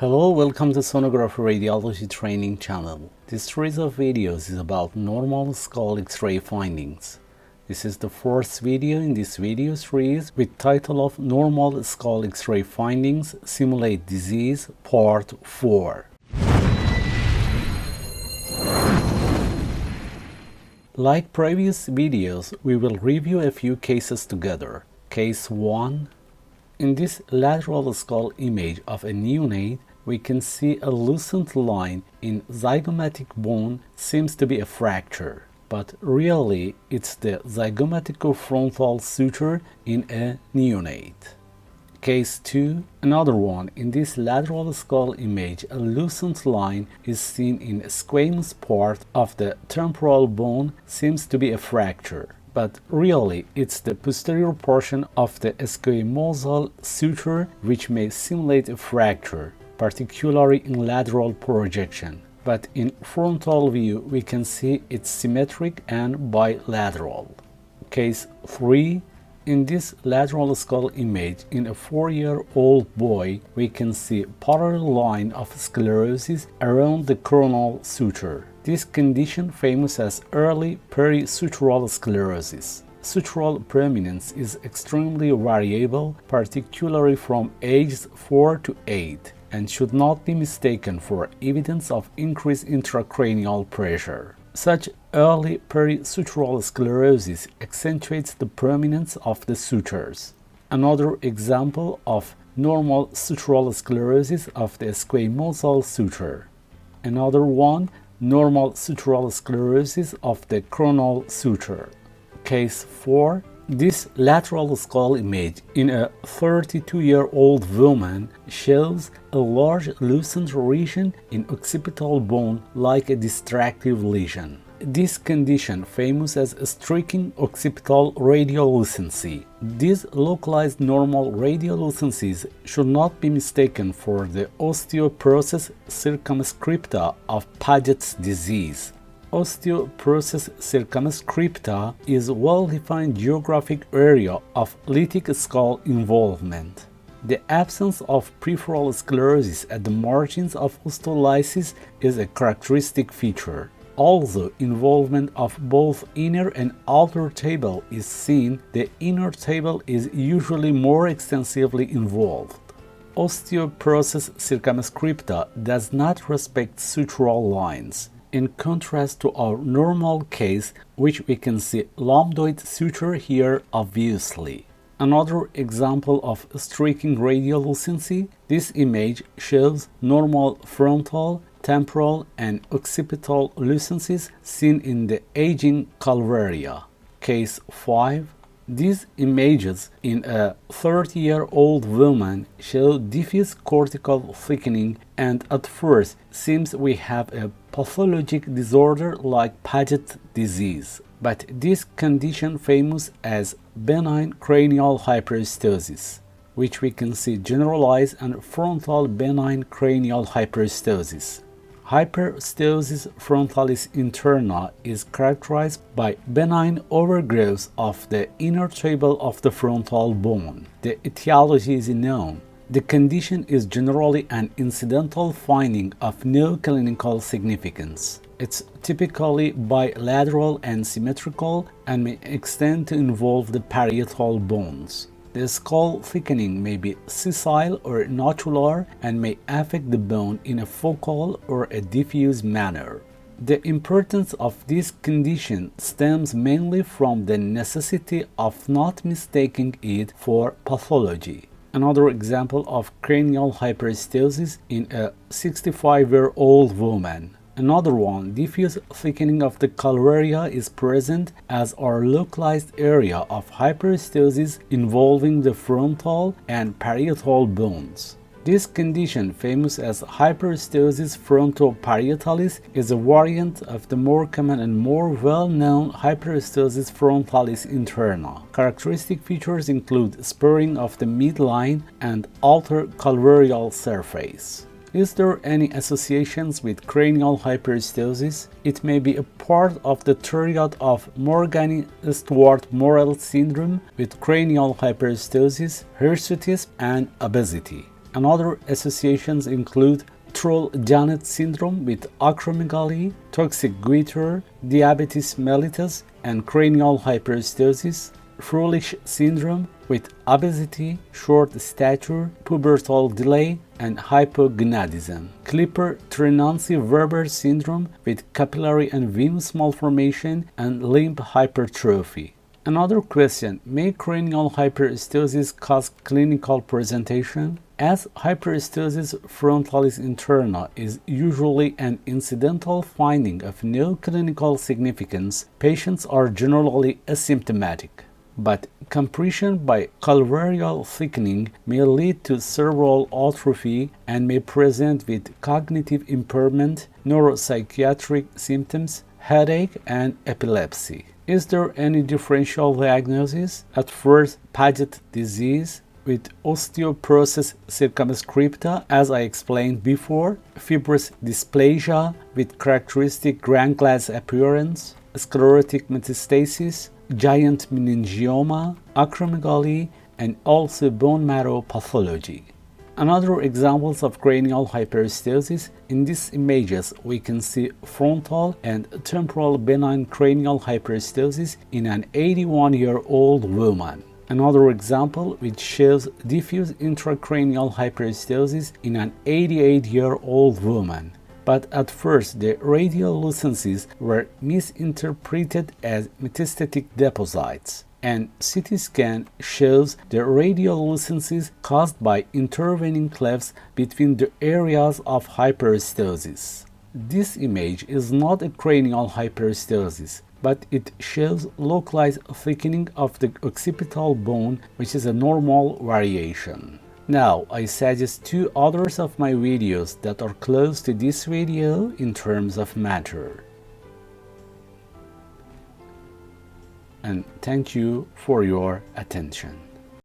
Hello, welcome to Sonography-Radiology training channel. This series of videos is about normal skull X-ray findings. This is the fourth video in this video series with title of Normal Skull X-ray Findings Simulate Disease Part 4. Like previous videos, we will review a few cases together. Case 1. In this lateral skull image of a neonate, we can see a loosened line in zygomatic bone seems to be a fracture, but really it's the zygomatico-frontal suture in a neonate. Case 2. Another one. In this lateral skull image, a loosened line is seen in a squamous part of the temporal bone seems to be a fracture, but really it's the posterior portion of the squamosal suture which may simulate a fracture, particularly in lateral projection. But in frontal view we can see it's symmetric and bilateral. Case 3. In this lateral skull image, in a 4-year-old boy, we can see parallel line of sclerosis around the coronal suture. This condition famous as early perisutural sclerosis. Sutural prominence is extremely variable, particularly from ages 4 to 8, and should not be mistaken for evidence of increased intracranial pressure. Such early perisutural sclerosis accentuates the prominence of the sutures. Another example of normal sutural sclerosis of the squamosal suture. Another one, normal sutural sclerosis of the coronal suture. Case 4. This lateral skull image in a 32-year-old woman shows a large loosened region in occipital bone like a distractive lesion. This condition famous as streaking occipital radiolucency. These localized normal radiolucencies should not be mistaken for the osteoporosis circumscripta of Paget's disease. Osteoporosis circumscripta is a well-defined geographic area of lytic skull involvement. The absence of peripheral sclerosis at the margins of osteolysis is a characteristic feature. Although involvement of both inner and outer table is seen, the inner table is usually more extensively involved. Osteoporosis circumscripta does not respect sutural lines. In contrast to our normal case, which we can see lambdoid suture here obviously. Another example of streaking radiolucency, this image shows normal frontal, temporal and occipital lucencies seen in the aging calvaria. Case 5. These images in a 30-year-old woman show diffuse cortical thickening, and at first seems we have a pathologic disorder like Paget's disease, but this condition famous as benign cranial hyperostosis, which we can see generalized and frontal benign cranial hyperostosis. Hyperostosis frontalis interna is characterized by benign overgrowth of the inner table of the frontal bone. The etiology is unknown. The condition is generally an incidental finding of no clinical significance. It's typically bilateral and symmetrical and may extend to involve the parietal bones. The skull thickening may be sessile or nodular and may affect the bone in a focal or a diffuse manner. The importance of this condition stems mainly from the necessity of not mistaking it for pathology. Another example of cranial hyperostosis in a 65-year-old woman. Another one, diffuse thickening of the calvaria is present as our localized area of hyperostosis involving the frontal and parietal bones. This condition, famous as hyperostosis frontoparietalis, is a variant of the more common and more well-known hyperostosis frontalis interna. Characteristic features include spurring of the midline and outer calvarial surface. Is there any associations with cranial hyperostosis? It may be a part of the triad of Morgagni-Stewart-Morel syndrome with cranial hyperostosis, hirsutism, and obesity. And other associations include Troell-Junet syndrome with acromegaly, toxic goiter, diabetes mellitus, and cranial hyperostosis, Froelich syndrome with obesity, short stature, pubertal delay, and hypogonadism, Klippel-Trénaunay-Weber syndrome with capillary and venous malformation and limb hypertrophy. Another question, may cranial hyperostosis cause clinical presentation? As hyperostosis frontalis interna is usually an incidental finding of no clinical significance, patients are generally asymptomatic. But compression by calvarial thickening may lead to cerebral atrophy and may present with cognitive impairment, neuropsychiatric symptoms, headache, and epilepsy. Is there any differential diagnosis? At first, Paget disease with osteoporosis circumscripta, as I explained before, fibrous dysplasia with characteristic ground glass appearance, sclerotic metastasis, giant meningioma, acromegaly, and also bone marrow pathology. Another examples of cranial hyperostosis, in these images we can see frontal and temporal benign cranial hyperostosis in an 81-year-old woman. Another example which shows diffuse intracranial hyperostosis in an 88-year-old woman. But at first the radiolucencies were misinterpreted as metastatic deposits, and CT scan shows the radiolucencies caused by intervening clefts between the areas of hyperostosis. This image is not a cranial hyperostosis, but it shows localized thickening of the occipital bone, which is a normal variation. Now, I suggest two others of my videos that are close to this video in terms of matter. And thank you for your attention.